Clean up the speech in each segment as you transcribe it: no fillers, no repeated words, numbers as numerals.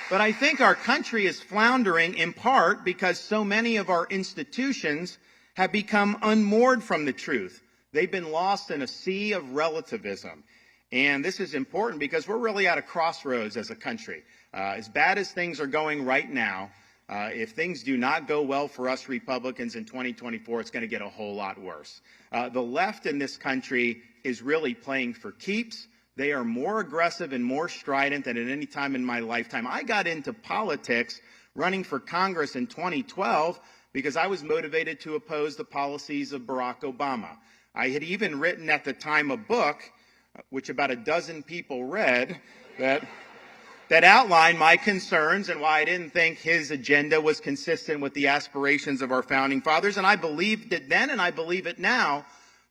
But I think our country is floundering in part because so many of our institutions have become unmoored from the truth. They've been lost in a sea of relativism. And this is important because we're really at a crossroads as a country. As bad as things are going right now, if things do not go well for us Republicans in 2024, it's going to get a whole lot worse. The left in this country is really playing for keeps. They are more aggressive and more strident than at any time in my lifetime. I got into politics running for Congress in 2012 because I was motivated to oppose the policies of Barack Obama. I had even written at the time a book, which about a dozen people read, that outlined my concerns and why I didn't think his agenda was consistent with the aspirations of our founding fathers. And I believed it then and I believe it now.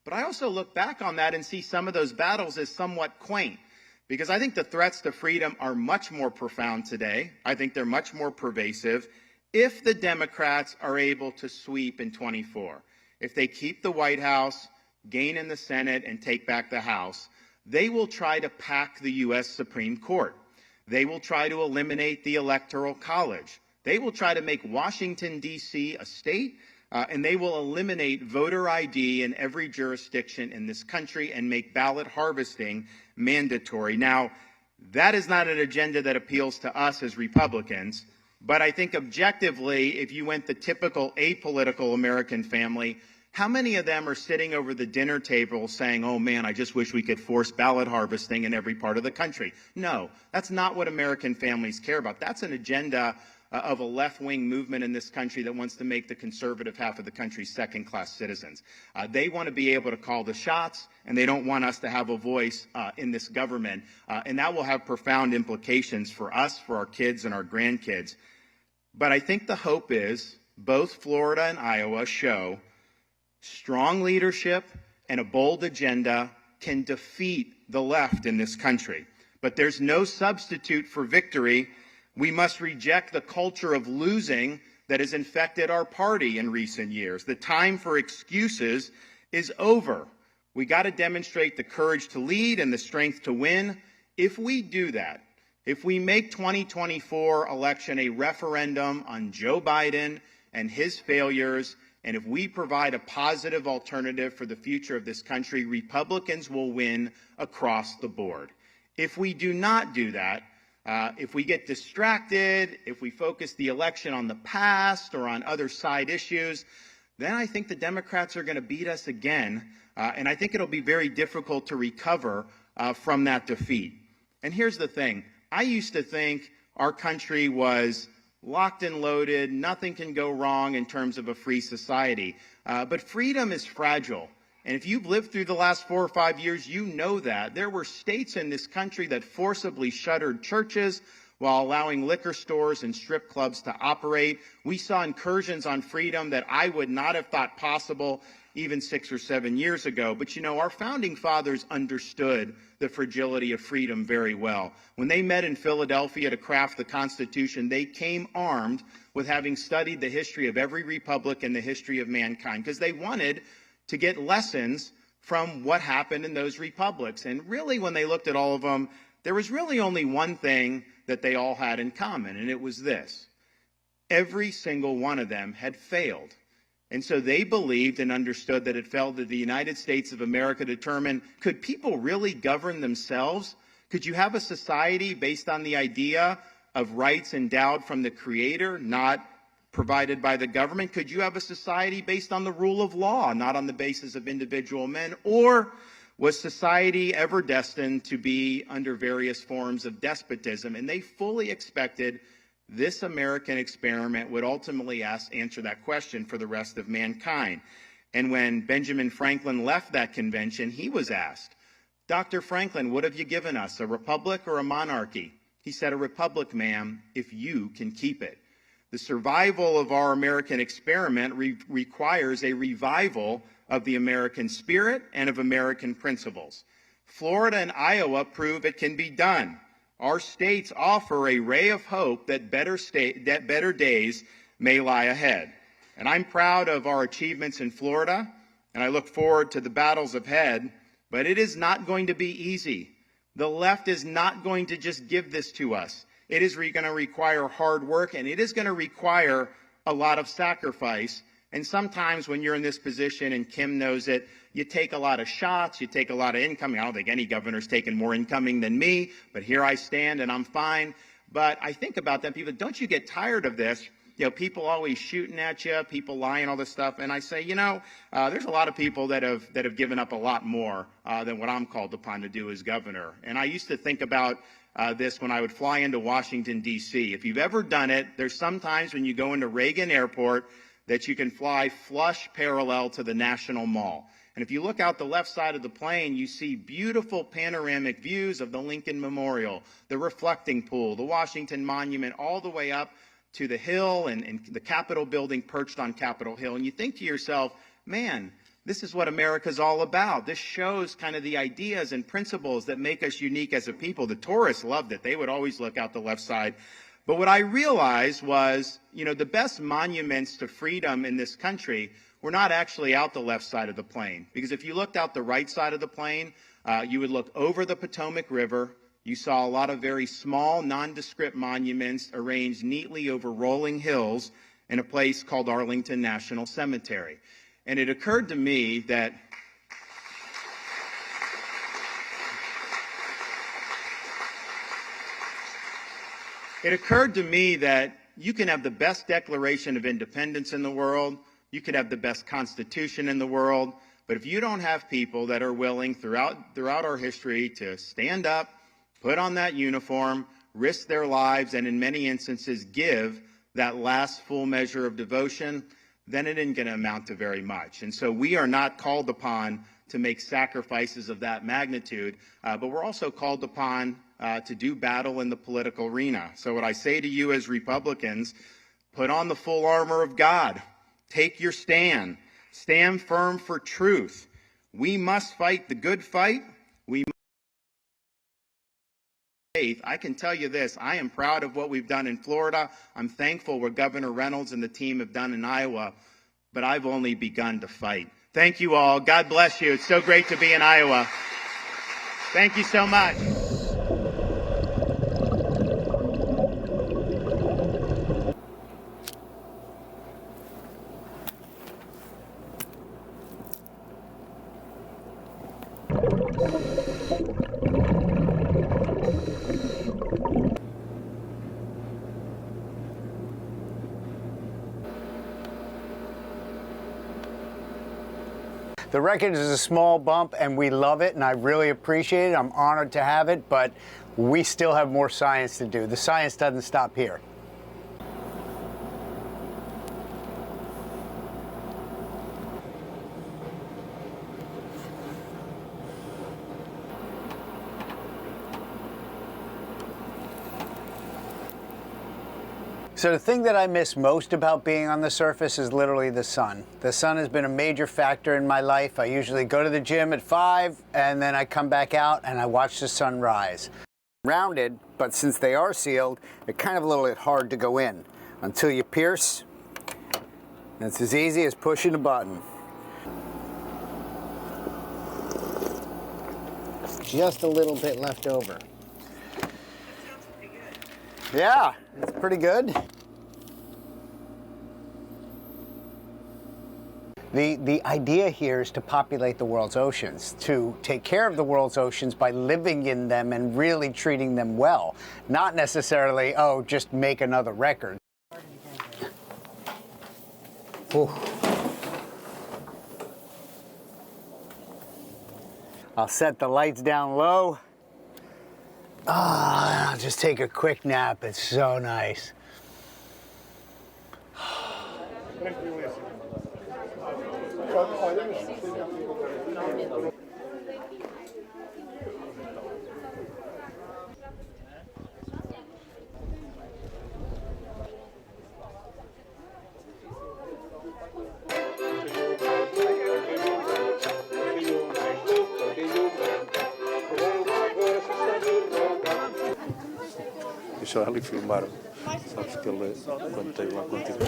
But I also look back on that and see some of those battles as somewhat quaint, because I think the threats to freedom are much more profound today. I think they're much more pervasive if the Democrats are able to sweep in 24. If they keep the White House, gain in the Senate, and take back the House, they will try to pack the U.S. Supreme Court. They will try to eliminate the Electoral College. They will try to make Washington, D.C. a state. And they will eliminate voter ID in every jurisdiction in this country and make ballot harvesting mandatory. Now, that is not an agenda that appeals to us as Republicans, but I think objectively, if you went the typical apolitical American family, how many of them are sitting over the dinner table saying, oh man, I just wish we could force ballot harvesting in every part of the country? No, that's not what American families care about. That's an agenda of a left-wing movement in this country that wants to make the conservative half of the country second-class citizens. They want to be able to call the shots, and they don't want us to have a voice in this government. And that will have profound implications for us, for our kids and our grandkids. But I think the hope is both Florida and Iowa show strong leadership and a bold agenda can defeat the left in this country. But there's no substitute for victory. We must reject the culture of losing that has infected our party in recent years. The time for excuses is over. We got to demonstrate the courage to lead and the strength to win. If we do that, if we make 2024 election a referendum on Joe Biden and his failures, and if we provide a positive alternative for the future of this country, Republicans will win across the board. If we do not do that, if we get distracted, if we focus the election on the past or on other side issues, then I think the Democrats are going to beat us again. And I think it'll be very difficult to recover from that defeat. And here's the thing. I used to think our country was locked and loaded. Nothing can go wrong in terms of a free society. But freedom is fragile. And if you've lived through the last 4 or 5 years, you know that. There were states in this country that forcibly shuttered churches while allowing liquor stores and strip clubs to operate. We saw incursions on freedom that I would not have thought possible even 6 or 7 years ago. But you know, our founding fathers understood the fragility of freedom very well. When they met in Philadelphia to craft the Constitution, they came armed with having studied the history of every republic and the history of mankind, because they wanted to get lessons from what happened in those republics. And really, when they looked at all of them, there was really only one thing that they all had in common, and it was this. Every single one of them had failed. And so they believed and understood that it fell to the United States of America to determine, could people really govern themselves? Could you have a society based on the idea of rights endowed from the Creator, not provided by the government? Could you have a society based on the rule of law, not on the basis of individual men? Or was society ever destined to be under various forms of despotism? And they fully expected this American experiment would ultimately answer that question for the rest of mankind. And when Benjamin Franklin left that convention, he was asked, Dr. Franklin, what have you given us, a republic or a monarchy? He said, a republic, ma'am, if you can keep it. The survival of our American experiment requires a revival of the American spirit and of American principles. Florida and Iowa prove it can be done. Our states offer a ray of hope that better days may lie ahead. And I'm proud of our achievements in Florida, and I look forward to the battles ahead, but it is not going to be easy. The left is not going to just give this to us. It is going to require hard work, and it is going to require a lot of sacrifice. And sometimes when you're in this position, and Kim knows it, you take a lot of shots, you take a lot of incoming. I don't think any governor's taken more incoming than me, but here I stand and I'm fine. But I think about that, people, don't you get tired of this? You know, people always shooting at you, people lying, all this stuff. And I say, you know, there's a lot of people that have given up a lot more than what I'm called upon to do as governor. And I used to think about this when I would fly into Washington, D.C. If you've ever done it, there's sometimes when you go into Reagan Airport that you can fly flush parallel to the National Mall. And if you look out the left side of the plane, you see beautiful panoramic views of the Lincoln Memorial, the reflecting pool, the Washington Monument, all the way up to the hill and the Capitol building perched on Capitol Hill. And you think to yourself, man, this is what America's all about. This shows kind of the ideas and principles that make us unique as a people. The tourists loved it. They would always look out the left side. But what I realized was, you know, the best monuments to freedom in this country were not actually out the left side of the plane. Because if you looked out the right side of the plane, you would look over the Potomac River. You saw a lot of very small, nondescript monuments arranged neatly over rolling hills in a place called Arlington National Cemetery. And it occurred to me that you can have the best Declaration of Independence in the world, you could have the best Constitution in the world, but if you don't have people that are willing throughout our history to stand up, put on that uniform, risk their lives, and in many instances give that last full measure of devotion, then it isn't going to amount to very much. And so we are not called upon to make sacrifices of that magnitude, but we're also called upon to do battle in the political arena. So what I say to you as Republicans, put on the full armor of God. Take your stand. Stand firm for truth. We must fight the good fight. We must faith. I can tell you this, I am proud of what we've done in Florida. I'm thankful what Governor Reynolds and the team have done in Iowa, but I've only begun to fight. Thank you all. God bless you. It's so great to be in Iowa. Thank you so much. The record is a small bump, and we love it, and I really appreciate it. I'm honored to have it, but we still have more science to do. The science doesn't stop here. So the thing that I miss most about being on the surface is literally the sun. The sun has been a major factor in my life. I usually go to the gym at 5 and then I come back out and I watch the sun rise. Rounded, but since they are sealed, they're kind of a little bit hard to go in. Until you pierce, it's as easy as pushing a button. Just a little bit left over. Yeah, it's pretty good. The idea here is to populate the world's oceans, to take care of the world's oceans by living in them and really treating them well. Not necessarily, oh, just make another record. Ooh. I'll set the lights down low. Ah, I'll just take a quick nap. It's so nice. Deixa ali filmar, sabes que ele quando tem lá contigo.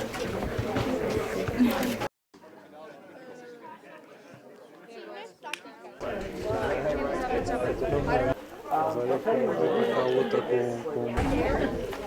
Mas olha, a outra com